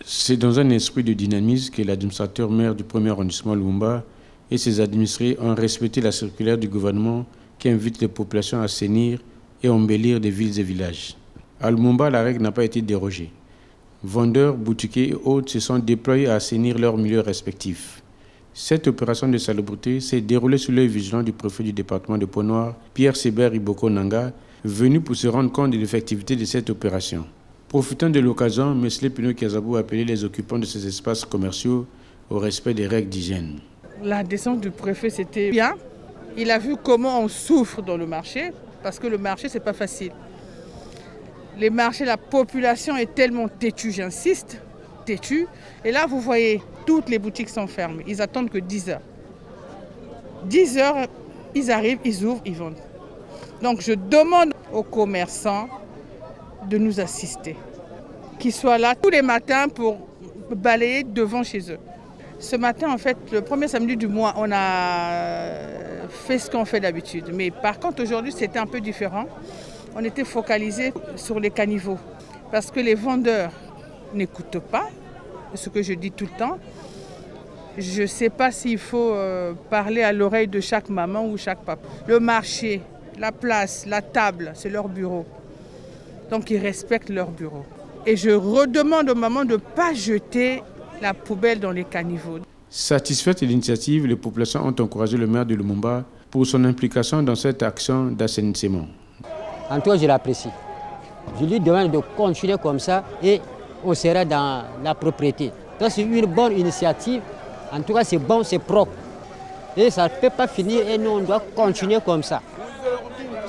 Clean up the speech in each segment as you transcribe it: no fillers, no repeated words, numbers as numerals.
C'est dans un esprit de dynamisme que l'administrateur maire du 1er arrondissement Lumumba et ses administrés ont respecté la circulaire du gouvernement qui invite les populations à assainir et embellir des villes et villages. À Lumumba, la règle n'a pas été dérogée. Vendeurs, boutiquiers et autres se sont déployés à assainir leurs milieux respectifs. Cette opération de salubrité s'est déroulée sous l'œil vigilant du préfet du département de Pont-Noir, Pierre Sébert Iboko Nanga, venu pour se rendre compte de l'effectivité de cette opération. Profitant de l'occasion, M. Pino Kazabou a appelé les occupants de ces espaces commerciaux au respect des règles d'hygiène. La descente du préfet, c'était bien. Il a vu comment on souffre dans le marché, parce que le marché, c'est pas facile. Les marchés, la population est tellement têtue, j'insiste, têtue. Et là, vous voyez, toutes les boutiques sont fermées. Ils attendent que 10 heures. 10 heures, ils arrivent, ils ouvrent, ils vendent. Donc, je demande aux commerçants de nous assister, qu'ils soient là tous les matins pour balayer devant chez eux. Ce matin, en fait, le premier samedi du mois, on a fait ce qu'on fait d'habitude. Mais par contre, aujourd'hui, c'était un peu différent. On était focalisé sur les caniveaux parce que les vendeurs n'écoutent pas ce que je dis tout le temps. Je ne sais pas s'il faut parler à l'oreille de chaque maman ou chaque papa. Le marché, la place, la table, c'est leur bureau. Donc ils respectent leur bureau. Et je redemande aux mamans de ne pas jeter la poubelle dans les caniveaux. Satisfaites de l'initiative, les populations ont encouragé le maire de Lumumba pour son implication dans cette action d'assainissement. En tout cas, je l'apprécie. Je lui demande de continuer comme ça et on sera dans la propriété. Donc c'est une bonne initiative. En tout cas, c'est bon, c'est propre. Et ça ne peut pas finir et nous, on doit continuer comme ça.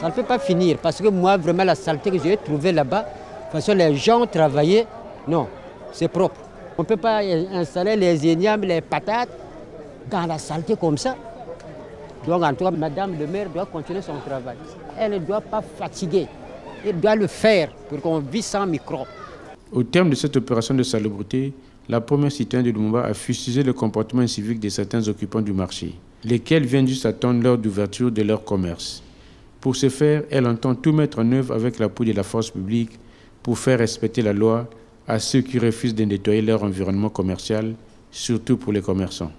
Ça ne peut pas finir parce que moi, vraiment, la saleté que j'ai trouvée là-bas, de toute façon, les gens travaillaient, non, c'est propre. On ne peut pas installer les ignames, les patates dans la saleté comme ça. Donc, en tout cas, Madame le maire doit continuer son travail. Elle ne doit pas fatiguer. Elle doit le faire pour qu'on vive sans microbes. Au terme de cette opération de salubrité, la première citoyenne de Lumumba a fustigé le comportement incivique de certains occupants du marché, lesquels viennent juste attendre l'heure d'ouverture de leur commerce. Pour ce faire, elle entend tout mettre en œuvre avec l'appui de la force publique pour faire respecter la loi à ceux qui refusent de nettoyer leur environnement commercial, surtout pour les commerçants.